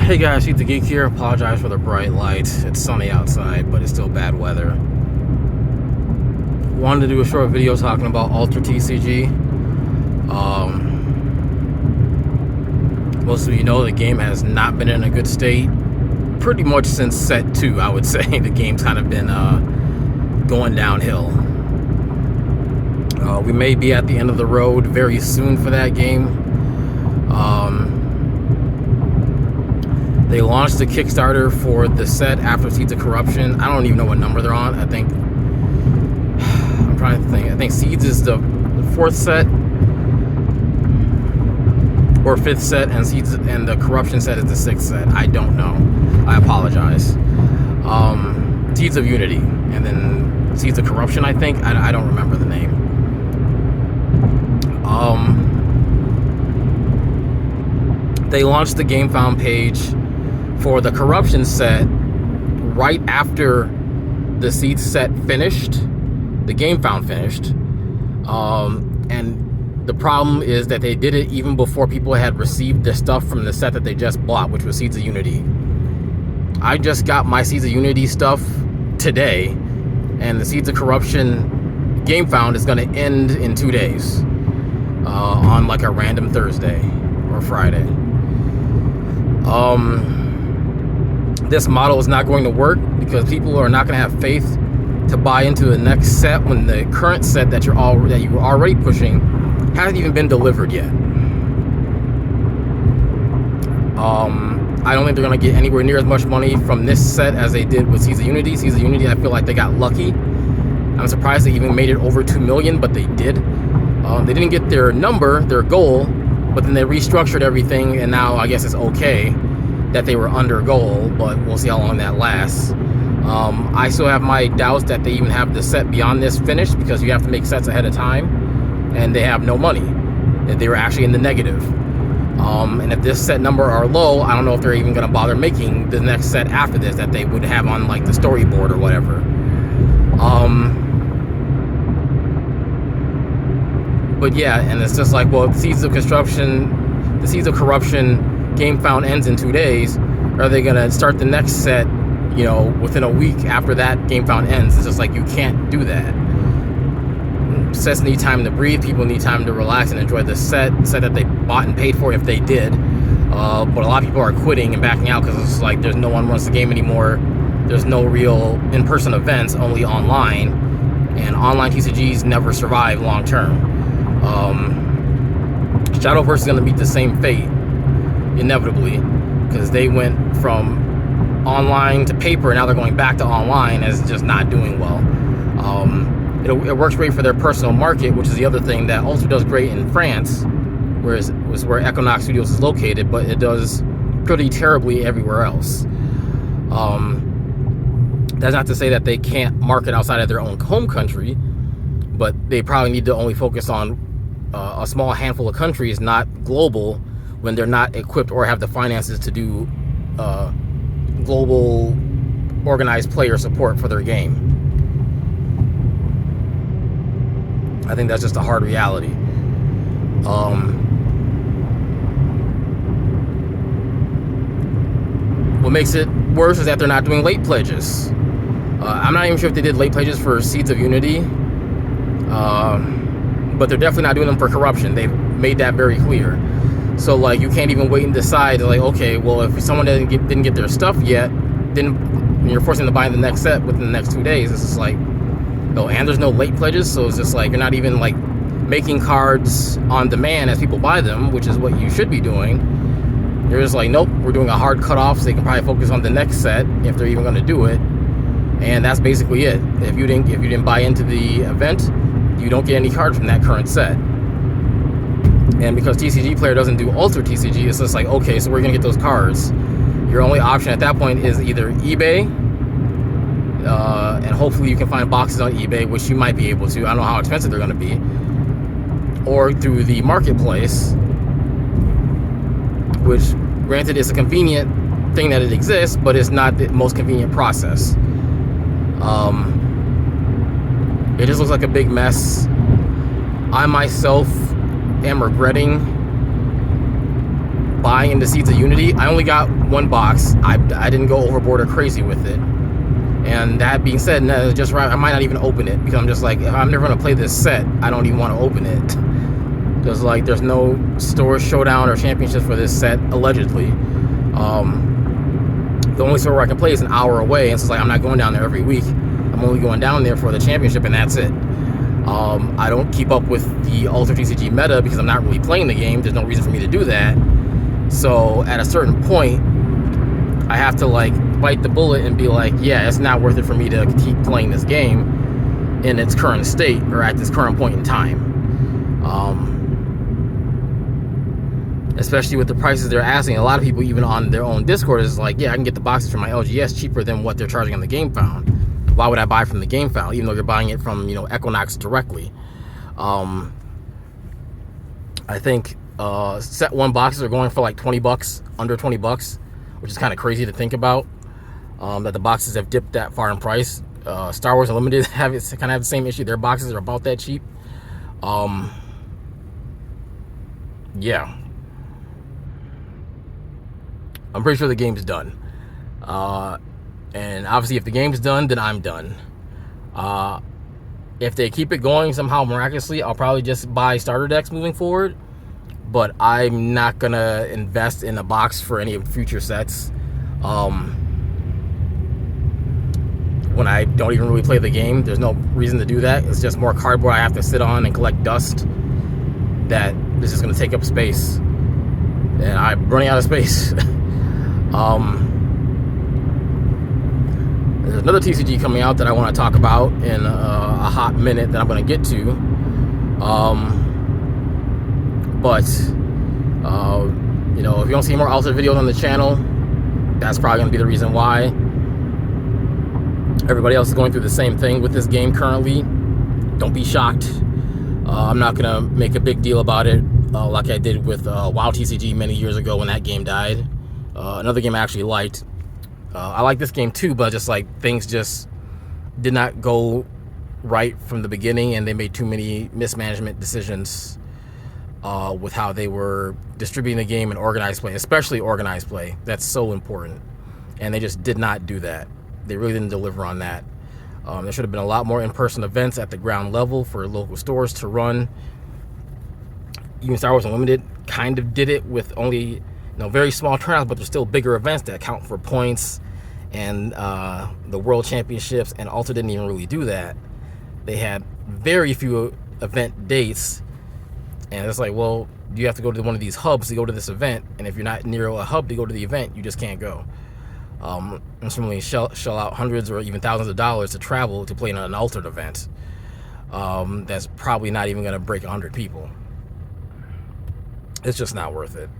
Hey guys, Heat the Geek here. Apologize for the bright light. It's sunny outside, but it's still bad weather. Wanted to do a short video talking about Altered TCG. Most of you know the game has not been in a good state pretty much since set 2, I would say. The game's kind of been going downhill. We may be at the end of the road very soon for that game. They launched the Kickstarter for the set after Seeds of Corruption. I don't even know what number they're on. I'm trying to think. I think Seeds is the 4th set or 5th set, and Seeds and the Corruption set is the 6th set. I don't know. I apologize. Seeds of Unity, and then Seeds of Corruption, I think. I don't remember the name. They launched the GameFound page for the Corruption set right after the Seeds set finished, the GameFound finished, and the problem is that they did it even before people had received the stuff from the set that they just bought, which was Seeds of Unity. I just got my Seeds of Unity stuff today, and the Seeds of Corruption GameFound is going to end in 2 days, on like a random Thursday or Friday. This model is not going to work because people are not going to have faith to buy into the next set when the current set that you were already pushing hasn't even been delivered yet. I don't think they're going to get anywhere near as much money from this set as they did with Seeds of Unity. Seeds of Unity, I feel like they got lucky. I'm surprised they even made it over 2 million, but they did. They didn't get their goal, but then they restructured everything, and now I guess it's okay that they were under goal, but we'll see how long that lasts. I still have my doubts that they even have the set beyond this finished, because you have to make sets ahead of time, and they have no money. They were actually in the negative. And if this set number are low, I don't know if they're even going to bother making the next set after this that they would have on like the storyboard or whatever. But yeah, and it's just like, well, the Seeds of Corruption GameFound ends in 2 days. Are they gonna start the next set, within a week after that GameFound ends? It's just like, you can't do that. Sets need time to breathe. People need time to relax and enjoy the set that they bought and paid for, if they did. But a lot of people are quitting and backing out because it's like no one wants the game anymore. There's no real in-person events, only online, and online TCGs never survive long term. Shadowverse is going to meet the same fate, inevitably, because they went from online to paper, and now they're going back to online, as just not doing well. It works great for their personal market, which is the other thing that also does great in France, where Equinox Studios is located, but it does pretty terribly everywhere else. That's not to say that they can't market outside of their own home country, but they probably need to only focus on a small handful of countries, not global, when they're not equipped or have the finances to do global organized player support for their game. I think that's just a hard reality. What makes it worse is that they're not doing late pledges. I'm not even sure if they did late pledges for Seeds of Unity, but they're definitely not doing them for Corruption. They've made that very clear. So like, you can't even wait and decide, like, okay, well, if someone didn't get their stuff yet, then you're forcing them to buy the next set within the next 2 days. It's just like, oh, and there's no late pledges, so it's just like, you're not even like making cards on demand as people buy them, which is what you should be doing. You're just like, nope, we're doing a hard cutoff so they can probably focus on the next set, if they're even going to do it. And that's basically it. If you didn't buy into the event, you don't get any cards from that current set. And because TCG Player doesn't do Altered TCG, it's just like, okay, so we're gonna get those cards. Your only option at that point is either eBay, and hopefully you can find boxes on eBay, which you might be able to. I don't know how expensive they're gonna be. Or through the marketplace, which, granted, is a convenient thing that it exists, but it's not the most convenient process. It just looks like a big mess. I myself am regretting buying into Seeds of Unity. I only got one box. I didn't go overboard or crazy with it. And that being said, just right, I might not even open it because I'm just like, if I'm never gonna play this set, I don't even want to open it. Because like, there's no store showdown or championships for this set allegedly. The only store where I can play is an hour away, and so it's like I'm not going down there every week. I'm only going down there for the championship, and that's it. I don't keep up with the Altered TCG meta because I'm not really playing the game. There's no reason for me to do that. So at a certain point, I have to like bite the bullet and be like, yeah, it's not worth it for me to keep playing this game in its current state or at this current point in time. Especially with the prices they're asking. A lot of people, even on their own Discord, is like, yeah, I can get the boxes from my LGS cheaper than what they're charging on the GameFound. Why would I buy from the GameFound, even though you're buying it from, you know, Equinox directly? I think set one boxes are going for like $20, under $20, which is kind of crazy to think about. That the boxes have dipped that far in price. Star Wars Unlimited kind of have the same issue. Their boxes are about that cheap. Yeah. I'm pretty sure the game's done. And obviously if the game's done, then I'm done. If they keep it going somehow miraculously, I'll probably just buy starter decks moving forward. But I'm not gonna invest in a box for any future sets. When I don't even really play the game, there's no reason to do that. It's just more cardboard I have to sit on and collect dust that is just gonna take up space. And I'm running out of space. There's another TCG coming out that I want to talk about in a hot minute that I'm going to get to. You know, if you don't see more Altered videos on the channel, that's probably going to be the reason why. Everybody else is going through the same thing with this game currently. Don't be shocked. I'm not going to make a big deal about it like I did with WoW TCG many years ago when that game died. Another game I actually liked. I like this game too, but just like things just did not go right from the beginning, and they made too many mismanagement decisions with how they were distributing the game and organized play, especially organized play. That's so important, and they just did not do that. They really didn't deliver on that. There should have been a lot more in-person events at the ground level for local stores to run. Even Star Wars Unlimited kind of did it with only, you know, very small turnouts, but there's still bigger events that count for points, and the World Championships, and Altered didn't even really do that. They had very few event dates, and it's like, well, you have to go to one of these hubs to go to this event, and if you're not near a hub to go to the event, you just can't go. And similarly, shell out hundreds or even thousands of dollars to travel to play in an Altered event that's probably not even going to break 100 people. It's just not worth it.